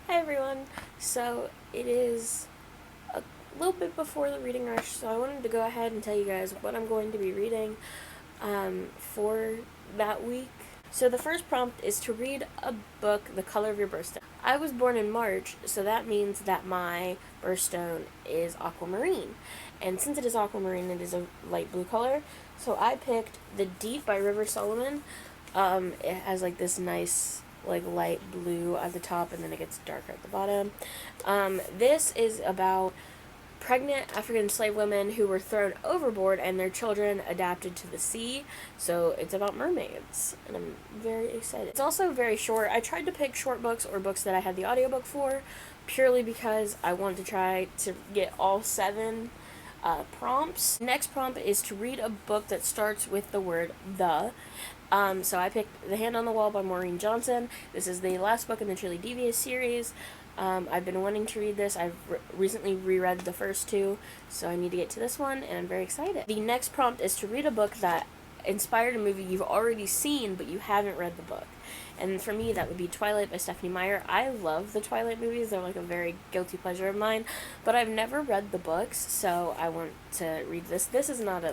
Hi everyone. So it is a little bit before the reading rush, so I wanted to go ahead and tell you guys what I'm going to be reading for that week. So the first prompt is to read a book, The Color of Your Birthstone. I was born in March, so that means that my birthstone is aquamarine. And since it is aquamarine, it is a light blue color. So I picked The Deep by River Solomon. It has like this nice light blue at the top, and then it gets darker at the bottom. This is about pregnant African slave women who were thrown overboard and their children adapted to the sea. So it's about mermaids, and I'm very excited. It's also very short. I tried to pick short books or books that I had the audiobook for, purely because I wanted to try to get all 7 prompts. Next prompt is to read a book that starts with the word the. So I picked The Hand on the Wall by Maureen Johnson. This is the last book in the Truly Devious series. I've been wanting to read this. I've recently reread the first 2, so I need to get to this one, and I'm very excited. The next prompt is to read a book that inspired a movie you've already seen, but you haven't read the book. And for me, that would be Twilight by Stephenie Meyer. I love the Twilight movies. They're like a very guilty pleasure of mine, but I've never read the books, so I want to read this. This is not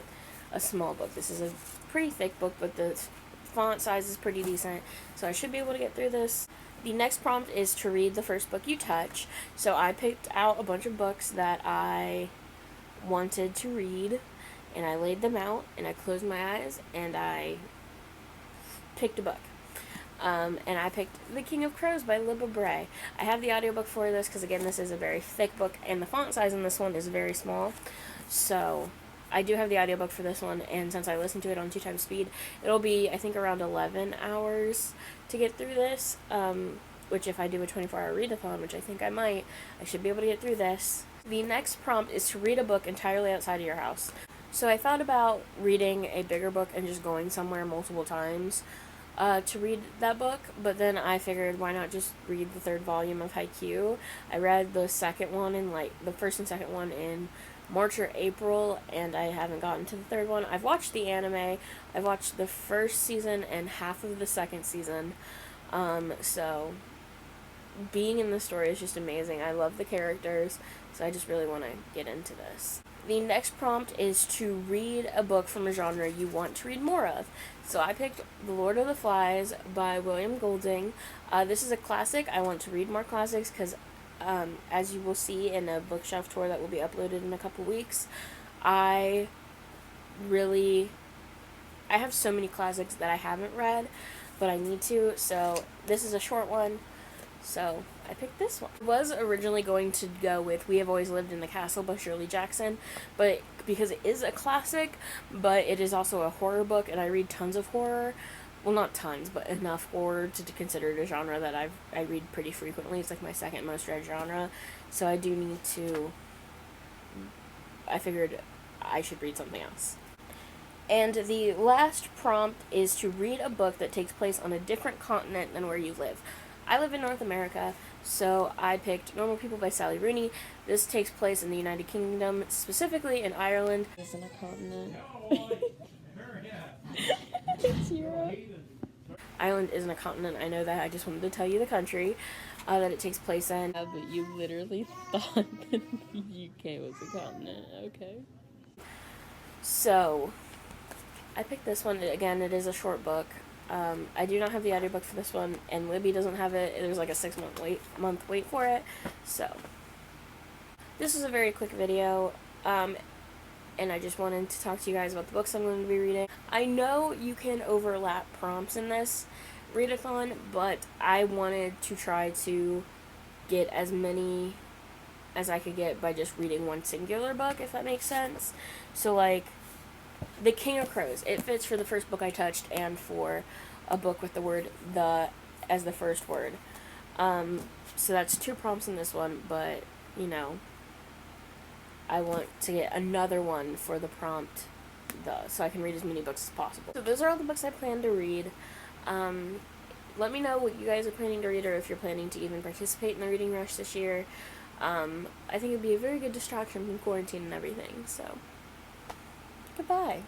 a small book. This is a pretty thick book, but the font size is pretty decent, so I should be able to get through this. The next prompt is to read the first book you touch. So I picked out a bunch of books that I wanted to read, and I laid them out, and I closed my eyes, and I picked a book. And I picked The King of Crows by Libba Bray. I have the audiobook for this because, again, this is a very thick book, and the font size in this one is very small. So I do have the audiobook for this one, and since I listened to it on 2 times speed, it'll be, I think, around 11 hours to get through this, which if I do a 24-hour readathon, which I think I might, I should be able to get through this. The next prompt is to read a book entirely outside of your house. So I thought about reading a bigger book and just going somewhere multiple times to read that book, but then I figured, why not just read the 3rd volume of Haikyuu? I read the second one in, the first and second one in March or April, and I haven't gotten to the 3rd one. I've watched the anime. I've watched the first season and half of the second season. So being in the story is just amazing. I love the characters, so I just really want to get into this. The next prompt is to read a book from a genre you want to read more of. So I picked The Lord of the Flies by William Golding. This is a classic. I want to read more classics because as you will see in a bookshelf tour that will be uploaded in a couple weeks, I have so many classics that I haven't read, but I need to, so this is a short one, so I picked this one. I was originally going to go with We Have Always Lived in the Castle by Shirley Jackson, but because it is a classic, but it is also a horror book, and I read tons of horror. Well, not tons, but enough horror to consider it a genre that I read pretty frequently. It's like my second most read genre, so I do need to, I figured I should read something else. And the last prompt is to read a book that takes place on a different continent than where you live. I live in North America, so I picked Normal People by Sally Rooney. This takes place in the United Kingdom, specifically in Ireland. Isn't a continent. It's Europe. Ireland isn't a continent, I know that. I just wanted to tell you the country that it takes place in. Yeah, but you literally thought that the UK was a continent, okay. So I picked this one. Again, it is a short book. I do not have the audiobook for this one, and Libby doesn't have it. There's like a 6-month wait for it. So this is a very quick video, and I just wanted to talk to you guys about the books I'm going to be reading. I know you can overlap prompts in this readathon, but I wanted to try to get as many as I could get by just reading one singular book, if that makes sense. So like The King of Crows, it fits for the first book I touched and for a book with the word the as the first word. So that's 2 prompts in this one, but I want to get another one for the prompt the, so I can read as many books as possible. So those are all the books I plan to read. Let me know what you guys are planning to read, or if you're planning to even participate in the reading rush this year. I think it would be a very good distraction from quarantine and everything, so goodbye.